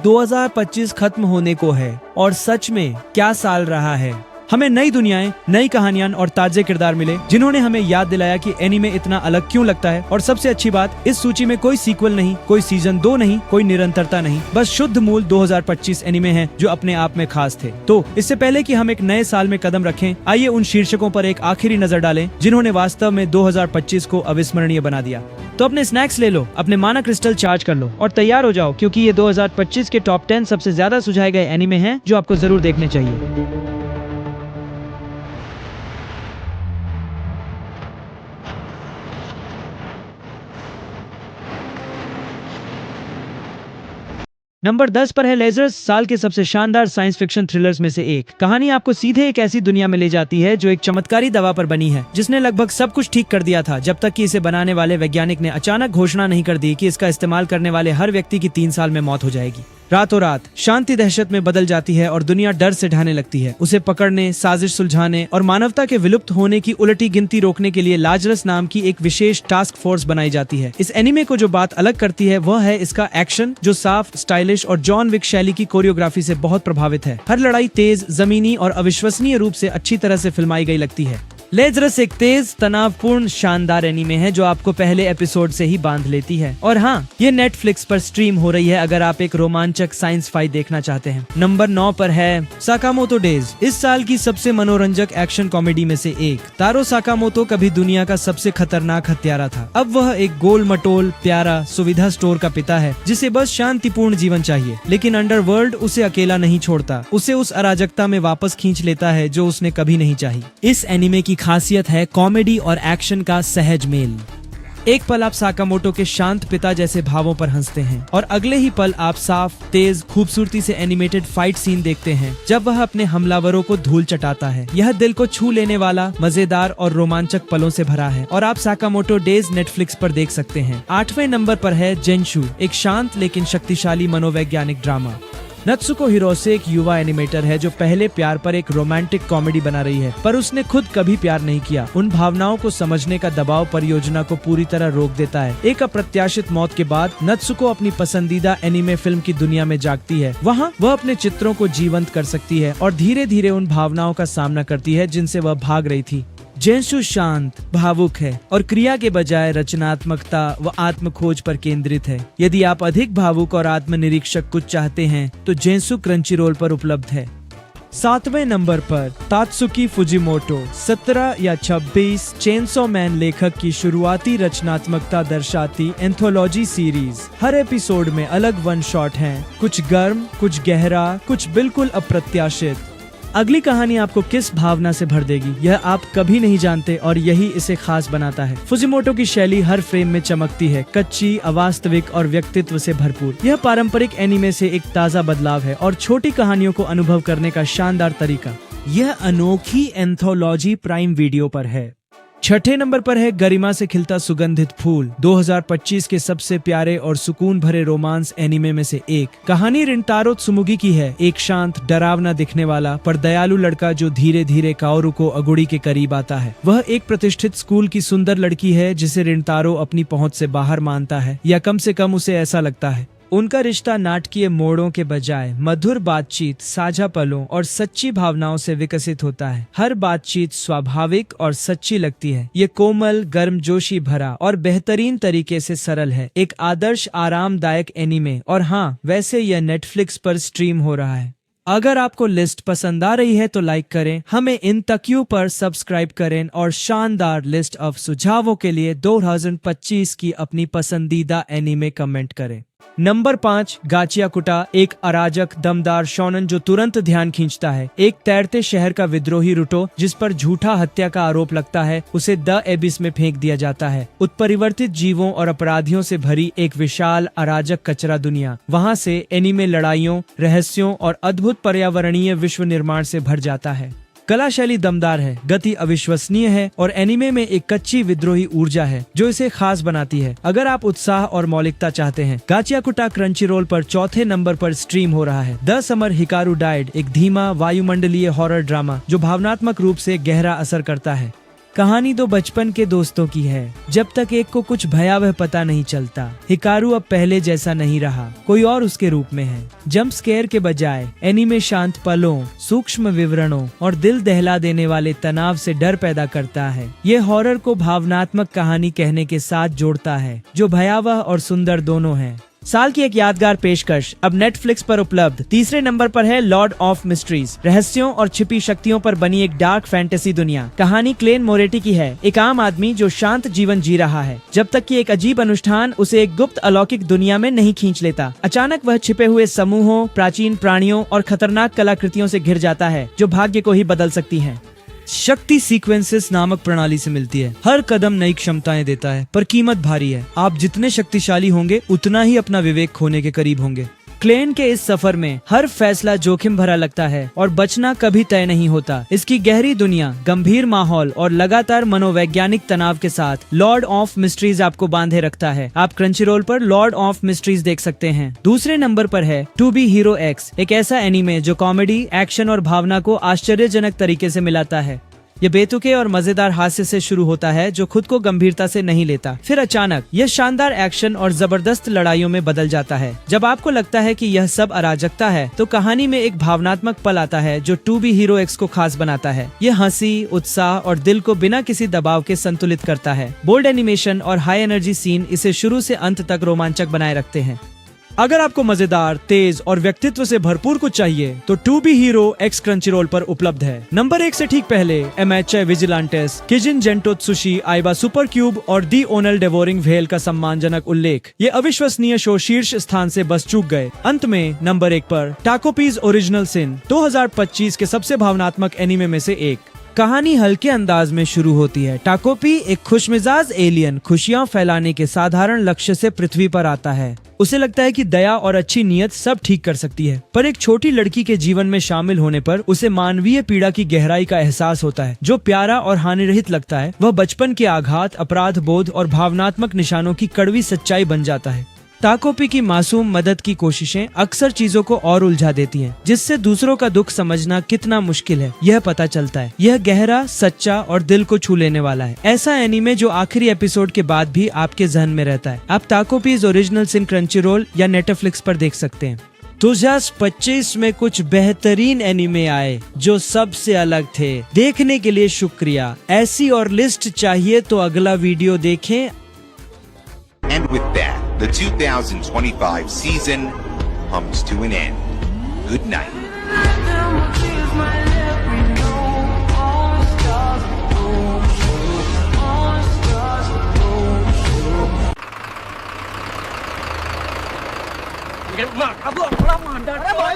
2025 खत्म होने को है और सच में क्या साल रहा है। हमें नई दुनियाएं, नई कहानियां और ताजे किरदार मिले जिन्होंने हमें याद दिलाया कि एनीमे इतना अलग क्यों लगता है। और सबसे अच्छी बात, इस सूची में कोई सीक्वल नहीं, कोई सीजन 2 नहीं, कोई निरंतरता नहीं, बस शुद्ध मूल 2025 एनीमे हैं जो अपने आप में खास थे। तो इससे पहले कि हम एक नए साल में कदम रखें, आइए उन शीर्षकों पर एक आखिरी नजर डालें जिन्होंने वास्तव में 2025 को अविस्मरणीय बना दिया। तो अपने स्नैक्स ले लो, अपने माना क्रिस्टल चार्ज कर लो और तैयार हो जाओ, क्योंकि ये 2025 के टॉप 10 सबसे ज्यादा सुझाए गए एनीमे हैं जो आपको जरूर देखने चाहिए। नंबर 10 पर है लेजर्स, साल के सबसे शानदार साइंस फिक्शन थ्रिलर्स में से एक। कहानी आपको सीधे एक ऐसी दुनिया में ले जाती है जो एक चमत्कारी दवा पर बनी है जिसने लगभग सब कुछ ठीक कर दिया था, जब तक कि इसे बनाने वाले वैज्ञानिक ने अचानक घोषणा नहीं कर दी कि इसका इस्तेमाल करने वाले हर व्यक्ति की 3 साल में मौत हो जाएगी। रातों रात शांति दहशत में बदल जाती है और दुनिया डर से ढहने लगती है। उसे पकड़ने, साजिश सुलझाने और मानवता के विलुप्त होने की उलटी गिनती रोकने के लिए लाजरस नाम की एक विशेष टास्क फोर्स बनाई जाती है। इस एनीमे को जो बात अलग करती है वह है इसका एक्शन, जो साफ, स्टाइलिश और जॉन विक शैली की कोरियोग्राफी से बहुत प्रभावित है। हर लड़ाई तेज, जमीनी और अविश्वसनीय रूप से अच्छी तरह से फिल्माई गई लगती है। लेजरस एक तेज, तनावपूर्ण, शानदार एनीमे है जो आपको पहले एपिसोड से ही बांध लेती है। और हाँ, ये नेटफ्लिक्स पर स्ट्रीम हो रही है अगर आप एक रोमांचक साइंस फाई देखना चाहते हैं। नंबर 9 पर है साकामोतो डेज, इस साल की सबसे मनोरंजक एक्शन कॉमेडी में से एक। तारो साकामोतो कभी दुनिया का सबसे खतरनाक हत्यारा था। अब वह एक गोल मटोल, प्यारा, सुविधा स्टोर का पिता है जिसे बस शांतिपूर्ण जीवन चाहिए। लेकिन अंडरवर्ल्ड उसे अकेला नहीं छोड़ता, उसे उस अराजकता में वापस खींच लेता है जो उसने कभी नहीं चाही। इस एनीमे की खासियत है कॉमेडी और एक्शन का सहज मेल। एक पल आप साकामोटो के शांत पिता जैसे भावों पर हंसते हैं और अगले ही पल आप साफ, तेज, खूबसूरती से एनिमेटेड फाइट सीन देखते हैं जब वह अपने हमलावरों को धूल चटाता है। यह दिल को छू लेने वाला, मजेदार और रोमांचक पलों से भरा है और आप साकामोटो डेज नेटफ्लिक्स पर देख सकते हैं। 8वें नंबर पर है जेंशु, एक शांत लेकिन शक्तिशाली मनोवैज्ञानिक ड्रामा। नत्सुको हिरोसे एक युवा एनिमेटर है जो पहले प्यार पर एक रोमांटिक कॉमेडी बना रही है, पर उसने खुद कभी प्यार नहीं किया। उन भावनाओं को समझने का दबाव परियोजना को पूरी तरह रोक देता है। एक अप्रत्याशित मौत के बाद नत्सुको अपनी पसंदीदा एनिमे फिल्म की दुनिया में जागती है। वहाँ वह अपने चित्रों को जीवंत कर सकती है और धीरे धीरे उन भावनाओं का सामना करती है जिनसे वह भाग रही थी। जेंशु शांत, भावुक है और क्रिया के बजाय रचनात्मकता व आत्मखोज पर केंद्रित है। यदि आप अधिक भावुक और आत्मनिरीक्षक कुछ चाहते हैं तो जेंशु क्रंचीरोल पर उपलब्ध है। 7वें नंबर पर तात्सुकी फुजिमोटो, 17 या 26 चेनसो मैन लेखक की शुरुआती रचनात्मकता दर्शाती एंथोलॉजी सीरीज। हर एपिसोड में अलग वन शॉट हैं, कुछ गर्म, कुछ गहरा, कुछ बिल्कुल अप्रत्याशित। अगली कहानी आपको किस भावना से भर देगी यह आप कभी नहीं जानते और यही इसे खास बनाता है। फुजिमोटो की शैली हर फ्रेम में चमकती है, कच्ची, अवास्तविक और व्यक्तित्व से भरपूर। यह पारंपरिक एनीमे से एक ताजा बदलाव है और छोटी कहानियों को अनुभव करने का शानदार तरीका। यह अनोखी एंथोलॉजी प्राइम वीडियो पर है। 6ठे नंबर पर है गरिमा से खिलता सुगंधित फूल, 2025 के सबसे प्यारे और सुकून भरे रोमांस एनीमे में से एक। कहानी रिंटारो त्सुमुगी की है, एक शांत, डरावना दिखने वाला पर दयालु लड़का जो धीरे धीरे काओरू को अगुड़ी के करीब आता है। वह एक प्रतिष्ठित स्कूल की सुंदर लड़की है जिसे रिंटारो अपनी पहुंच से बाहर मानता है, या कम से कम उसे ऐसा लगता है। उनका रिश्ता नाटकीय मोड़ों के बजाय मधुर बातचीत, साझा पलों और सच्ची भावनाओं से विकसित होता है। हर बातचीत स्वाभाविक और सच्ची लगती है। ये कोमल, गर्मजोशी भरा और बेहतरीन तरीके से सरल है। एक आदर्श आरामदायक एनीमे। और हाँ, वैसे यह नेटफ्लिक्स पर स्ट्रीम हो रहा है। अगर आपको लिस्ट पसंद आ रही है तो लाइक करें, हमें इन तकियों पर सब्सक्राइब करें और शानदार लिस्ट ऑफ सुझावों के लिए 2025 की अपनी पसंदीदा एनीमे कमेंट करें। नंबर 5 गाचियाकुटा, एक अराजक, दमदार शौनन जो तुरंत ध्यान खींचता है। एक तैरते शहर का विद्रोही रुटो जिस पर झूठा हत्या का आरोप लगता है, उसे द एबिस में फेंक दिया जाता है। उत्परिवर्तित जीवों और अपराधियों से भरी एक विशाल अराजक कचरा दुनिया। वहाँ से एनीमे लड़ाइयों, रहस्यों और अद्भुत पर्यावरणीय विश्व निर्माण से भर जाता है। कला शैली दमदार है, गति अविश्वसनीय है और एनीमे में एक कच्ची विद्रोही ऊर्जा है जो इसे खास बनाती है। अगर आप उत्साह और मौलिकता चाहते हैं, गाचियाकुटा क्रंचीरोल पर 4थे नंबर पर स्ट्रीम हो रहा है। द समर हिकारू डाइड, एक धीमा वायुमंडलीय हॉरर ड्रामा जो भावनात्मक रूप से गहरा असर करता है। कहानी दो बचपन के दोस्तों की है। जब तक एक को कुछ भयावह पता नहीं चलता, हिकारू अब पहले जैसा नहीं रहा, कोई और उसके रूप में है। जंप स्केयर के बजाय एनीमे शांत पलों, सूक्ष्म विवरणों और दिल दहला देने वाले तनाव से डर पैदा करता है। ये हॉरर को भावनात्मक कहानी कहने के साथ जोड़ता है, जो भयावह और सुंदर दोनों है। साल की एक यादगार पेशकश अब नेटफ्लिक्स पर उपलब्ध। तीसरे नंबर पर है लॉर्ड ऑफ मिस्ट्रीज, रहस्यों और छिपी शक्तियों पर बनी एक डार्क फैंटेसी दुनिया। कहानी क्लेन मोरेटी की है, एक आम आदमी जो शांत जीवन जी रहा है, जब तक कि एक अजीब अनुष्ठान उसे एक गुप्त अलौकिक दुनिया में नहीं खींच लेता। अचानक वह छिपे हुए समूहों, प्राचीन प्राणियों और खतरनाक कलाकृतियों से घिर जाता है, जो भाग्य को ही बदल सकती हैं। शक्ति सीक्वेंसेस नामक प्रणाली से मिलती है। हर कदम नई क्षमताएं देता है, पर कीमत भारी है। आप जितने शक्तिशाली होंगे, उतना ही अपना विवेक खोने के करीब होंगे। क्लेन के इस सफर में हर फैसला जोखिम भरा लगता है और बचना कभी तय नहीं होता। इसकी गहरी दुनिया, गंभीर माहौल और लगातार मनोवैज्ञानिक तनाव के साथ लॉर्ड ऑफ मिस्ट्रीज आपको बांधे रखता है। आप क्रंचीरोल पर लॉर्ड ऑफ मिस्ट्रीज देख सकते हैं। दूसरे नंबर पर है टू बी हीरो एक्स, एक ऐसा एनीमे जो कॉमेडी, एक्शन और भावना को आश्चर्यजनक तरीके से मिलाता है। ये बेतुके और मजेदार हास्य से शुरू होता है, जो खुद को गंभीरता से नहीं लेता। फिर अचानक यह शानदार एक्शन और जबरदस्त लड़ाइयों में बदल जाता है। जब आपको लगता है कि यह सब अराजकता है, तो कहानी में एक भावनात्मक पल आता है जो टू बी हीरो एक्स को खास बनाता है। यह हंसी, उत्साह और दिल को बिना किसी दबाव के संतुलित करता है। बोल्ड एनिमेशन और हाई एनर्जी सीन इसे शुरू से अंत तक रोमांचक बनाए रखते हैं। अगर आपको मजेदार, तेज और व्यक्तित्व से भरपूर कुछ चाहिए, तो To Be Hero X Crunchyroll पर उपलब्ध है। नंबर 1 से ठीक पहले एमएचए विजिलेंटेस, किजिन जेंटोत्सुशी, आइबा सुपर क्यूब और दी ओनल डेवोरिंग व्हेल का सम्मानजनक उल्लेख। ये अविश्वसनीय शो शीर्ष स्थान से बस चूक गए। अंत में नंबर 1 पर टाकोपीज ओरिजिनल सिन, 2025 के सबसे भावनात्मक एनीमे में से एक। कहानी हल्के अंदाज में शुरू होती है। टाकोपी, एक खुशमिजाज एलियन, खुशियां फैलाने के साधारण लक्ष्य से पृथ्वी पर आता है। उसे लगता है कि दया और अच्छी नीयत सब ठीक कर सकती है, पर एक छोटी लड़की के जीवन में शामिल होने पर उसे मानवीय पीड़ा की गहराई का एहसास होता है। जो प्यारा और हानिरहित लगता है, वह बचपन के आघात, अपराध बोध और भावनात्मक निशानों की कड़वी सच्चाई बन जाता है। टाकोपी की मासूम मदद की कोशिशें अक्सर चीजों को और उलझा देती हैं, जिससे दूसरों का दुख समझना कितना मुश्किल है, यह पता चलता है। यह गहरा, सच्चा और दिल को छू लेने वाला है। ऐसा एनीमे जो आखिरी एपिसोड के बाद भी आपके जहन में रहता है। आप टाकोपीज ओरिजिनल सिन क्रंचीरोल या नेटफ्लिक्स पर देख सकते हैं। 2025 में कुछ बेहतरीन एनीमे आए जो सबसे अलग थे। देखने के लिए शुक्रिया। ऐसी और लिस्ट चाहिए तो अगला वीडियो देखें। And with that, the 2025 season comes to an end. Good night. Cái mặt áp lực lắm mà anh. Đấy, bởi,